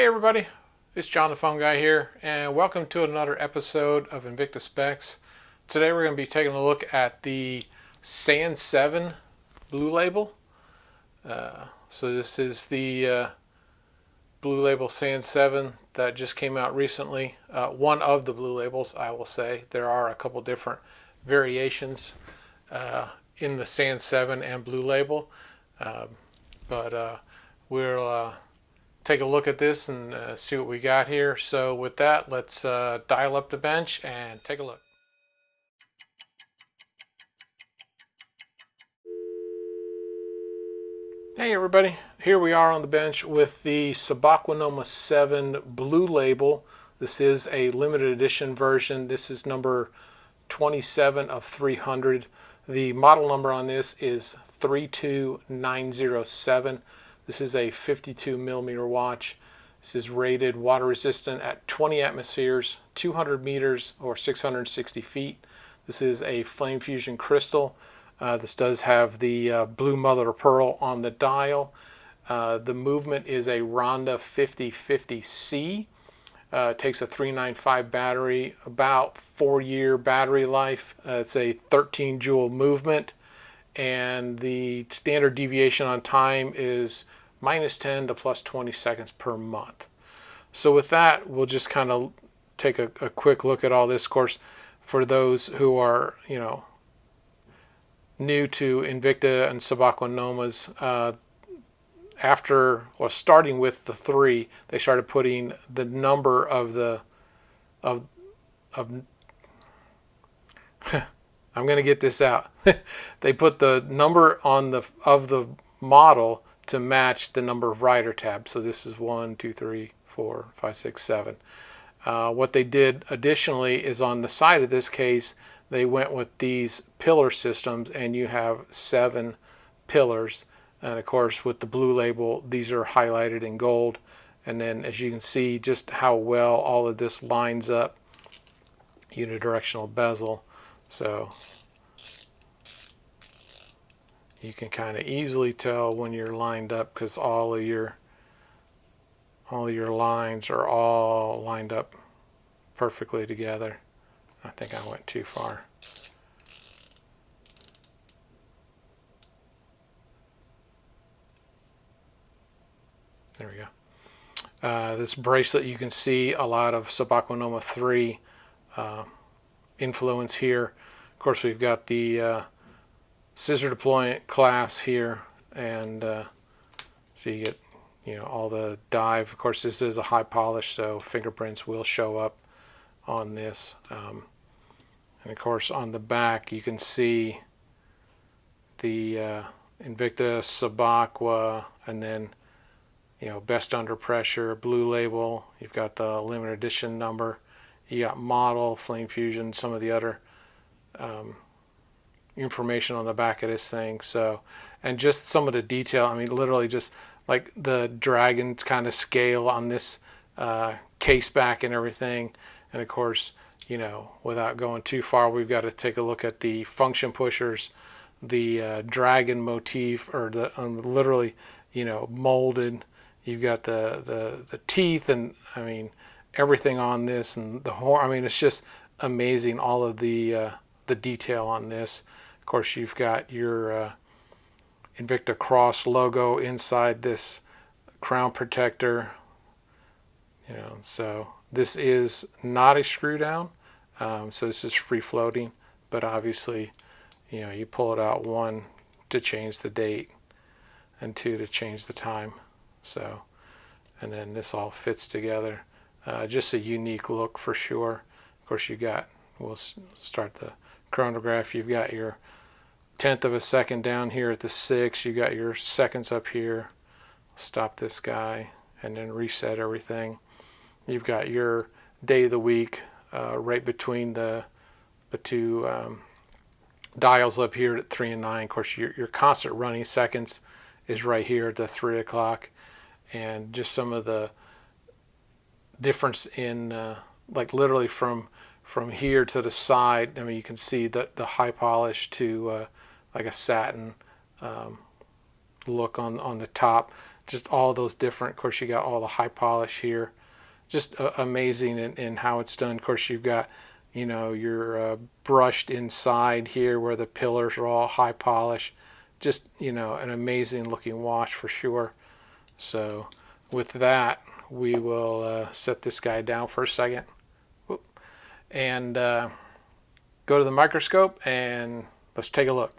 everybody, it's John the Phone Guy here, and welcome to another episode of Invicta Specs. Today we're going to be taking a look at the Sand 7 Blue Label. So this is the Blue Label Sand 7 that just came out recently. One of the Blue Labels, I will say. There are a couple different variations in the Sand 7 and Blue Label, but we'll take a look at this and see what we got here. So with that, let's dial up the bench and take a look. Hey everybody, here we are on the bench with the Sabacquanoma 7 Blue Label. This is a limited edition version. This is number 27 of 300. The model number on this is 32907. This is a 52 millimeter watch. This is rated water resistant at 20 atmospheres, 200 meters or 660 feet. This is a flame fusion crystal. This does have the blue mother of pearl on the dial. The movement is a Ronda 5050C. Takes a 395 battery, about 4-year battery life. It's a 13 joule movement, and the standard deviation on time is -10 to +20 seconds per month. So with that, we'll just kind of take a quick look at all this. Of course, for those who are, new to Invicta and Sabacquanomas, starting with the 3, they started putting the number of the I'm going to get this out. They put the number on the model to match the number of rider tabs. So this is 1, 2, 3, 4, 5, 6, 7. What they did additionally is on the side of this case, they went with these pillar systems, and you have 7 pillars. And of course, with the Blue Label, these are highlighted in gold. And then as you can see just how well all of this lines up, unidirectional bezel. So you can kind of easily tell when you're lined up, because all of your lines are all lined up perfectly together. I think I went too far. There we go. This bracelet, you can see a lot of Sabacquanoma 3 influence here. Of course, we've got the scissor deployment clasp here, and so you get all the dive. Of course, this is a high polish, so fingerprints will show up on this. And of course, on the back, you can see the Invicta, Sabacqua, and then best under pressure, Blue Label. You've got the limited edition number. You got model, flame fusion, some of the other information on the back of this thing. So, and just some of the detail. I mean, literally just like the dragon's kind of scale on this case back and everything. And of course, without going too far, we've got to take a look at the function pushers, the dragon motif, or the literally, molded. You've got the teeth, and I mean everything on this, and the horn. I mean, it's just amazing, all of the detail on this. Of course, you've got your Invicta Cross logo inside this crown protector. So this is not a screw down, so this is free floating. But obviously, you pull it out, 1 to change the date, and 2 to change the time. So, and then this all fits together. Just a unique look for sure. Of course, we'll start the chronograph. You've got your 1/10 of a second down here at the 6. You got your seconds up here. Stop this guy and then reset everything. You've got your day of the week right between the 2 dials up here at 3 and 9. Of course, your constant running seconds is right here at the 3 o'clock. And just some of the difference in like literally from here to the side. I mean, you can see the high polish to like a satin look on the top. just all those different, of course you got all the high polish here, just amazing in how it's done. Of course you've got, you know, your brushed inside here where the pillars are all high polish. Just, you know, an amazing looking watch for sure. So with that, we will set this guy down for a second. Whoop. And go to the microscope and let's take a look.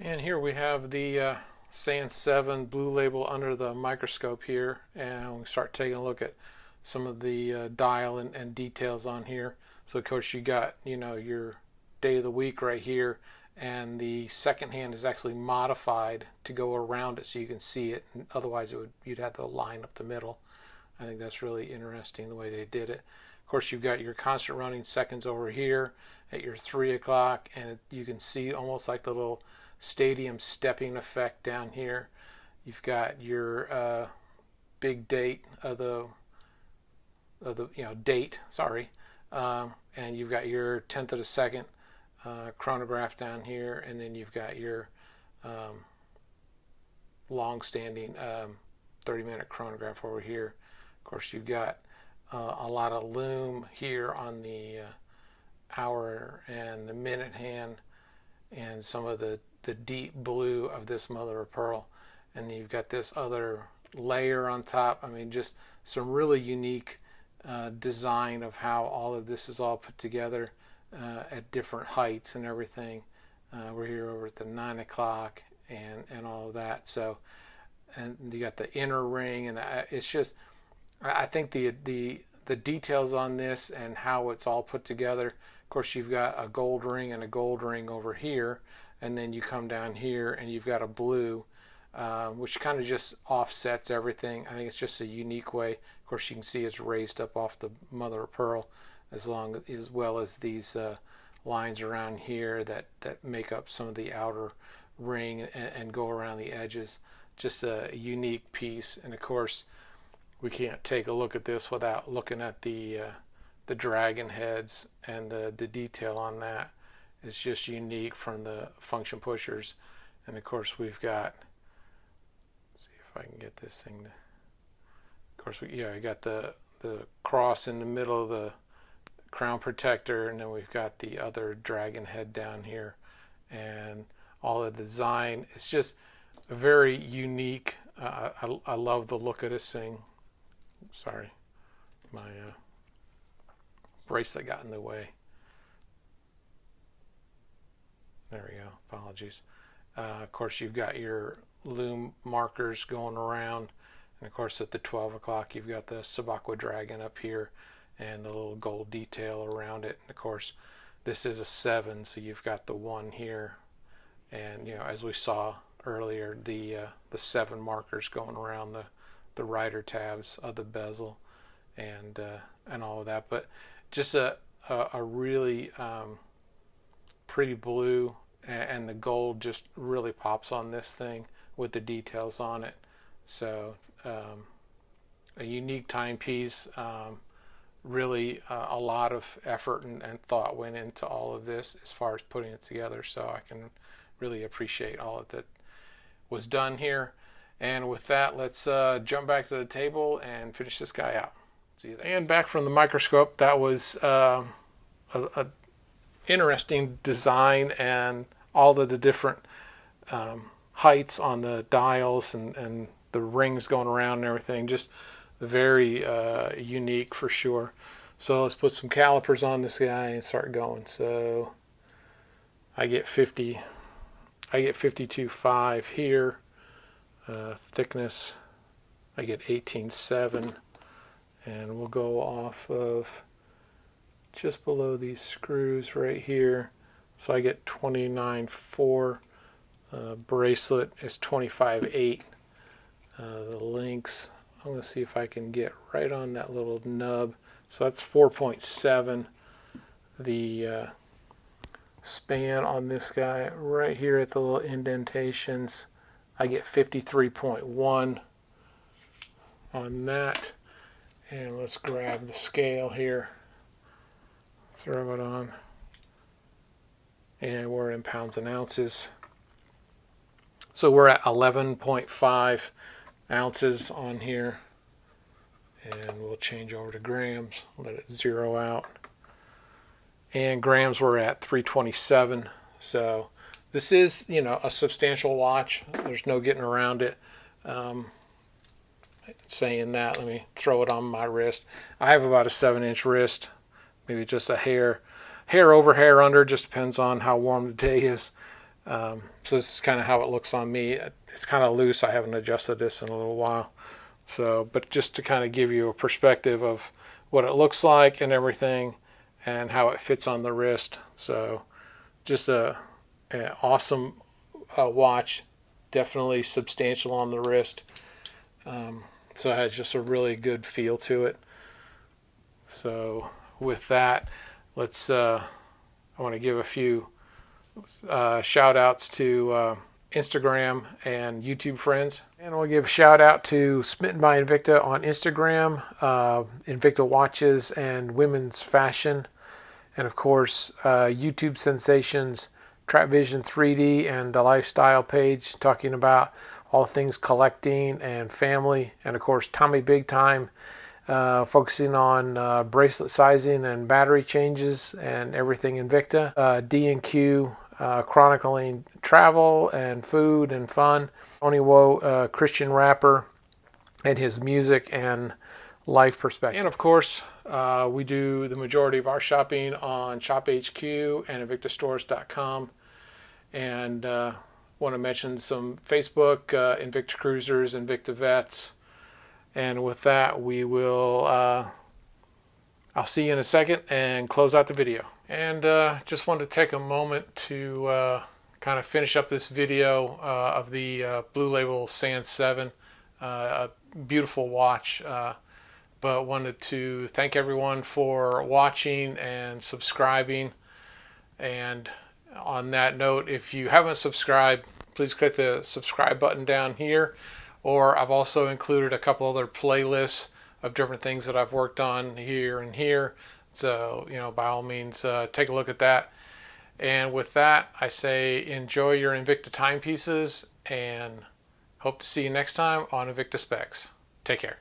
And here we have the Sand 7 blue label under the microscope here, and we start taking a look at some of the dial and details on here. So of course you got, you know, your day of the week right here, and the second hand is actually modified to go around it so you can see it, and otherwise you'd have to line up the middle. I think that's really interesting the way they did it. Of course you've got your constant running seconds over here at your 3 o'clock, and you can see almost like the little stadium stepping effect down here. You've got your big date of the date, sorry, and you've got your 10th of a second chronograph down here, and then you've got your long-standing 30-minute chronograph over here. Of course, you've got a lot of lume here on the hour and the minute hand, and some of the deep blue of this mother of pearl, and you've got this other layer on top. I mean, just some really unique design of how all of this is all put together at different heights and everything. We're here over at the 9 o'clock and all of that. So, and you got the inner ring, and it's just, I think the details on this and how it's all put together. Of course, you've got a gold ring and a gold ring over here, and then you come down here and you've got a blue, which kind of just offsets everything. I think it's just a unique way. Of course, you can see it's raised up off the mother of pearl, as well as these lines around here that make up some of the outer ring and go around the edges. Just a unique piece. And of course, we can't take a look at this without looking at the dragon heads and the detail on that. It's just unique from the function pushers. And of course we've got, let's see if I can get this thing to, of course we got the cross in the middle of the crown protector, and then we've got the other dragon head down here, and all the design. It's just very unique. I love the look of this thing. Sorry, my bracelet got in the way. There we go. Apologies. Of course, you've got your lume markers going around, and of course at the 12 o'clock you've got the Sabakwa dragon up here and the little gold detail around it. And of course, this is a 7, so you've got the 1 here, and you know, as we saw earlier, the 7 markers going around the rider tabs of the bezel and all of that. But just a really pretty blue, and the gold just really pops on this thing with the details on it. So a unique timepiece. Really a lot of effort and thought went into all of this as far as putting it together, so I can really appreciate all of that was done here. And with that, let's jump back to the table and finish this guy out. See you there. And back from the microscope, that was a interesting design, and all of the different heights on the dials and the rings going around and everything, just very unique for sure. So let's put some calipers on this guy and start going. So I get 52.5 here. Thickness, I get 18.7, and we'll go off of just below these screws right here. So I get 29.4. Bracelet is 25.8. The links, I'm going to see if I can get right on that little nub. So that's 4.7. The span on this guy right here at the little indentations, I get 53.1 on that. And let's grab the scale here, throw it on, and we're in pounds and ounces. So we're at 11.5 ounces on here, and we'll change over to grams, let it zero out. And grams were at 327. So this is, you know, a substantial watch. There's no getting around it. Saying that, let me throw it on my wrist. I have about a 7-inch wrist, maybe just a hair over, hair under, just depends on how warm the day is. So this is kind of how it looks on me. It's kind of loose. I haven't adjusted this in a little while. So, but just to kind of give you a perspective of what it looks like and everything, and how it fits on the wrist. So just an awesome watch, definitely substantial on the wrist. So it has just a really good feel to it. So with that, let's I want to give a few shout outs to Instagram and YouTube friends. And we'll give a shout out to Smitten by Invicta on Instagram, Invicta Watches and Women's Fashion, and of course YouTube sensations Trap Vision 3D and the Lifestyle page talking about all things collecting and family, and of course Tommy Big Time focusing on bracelet sizing and battery changes and everything Invicta. D&Q chronicling travel and food and fun. Tony Woe, Christian rapper, and his music and life perspective. And of course, we do the majority of our shopping on ShopHQ and InvictaStores.com. And want to mention some Facebook, Invictacruisers, InvictaVets. And with that, we will, I'll see you in a second and close out the video. And just wanted to take a moment to kind of finish up this video of the Blue Label Sand 7. A beautiful watch, but wanted to thank everyone for watching and subscribing. And on that note, if you haven't subscribed, please click the subscribe button down here. Or I've also included a couple other playlists of different things that I've worked on here and here. So, you know, by all means, take a look at that. And with that, I say enjoy your Invicta timepieces and hope to see you next time on Invicta Specs. Take care.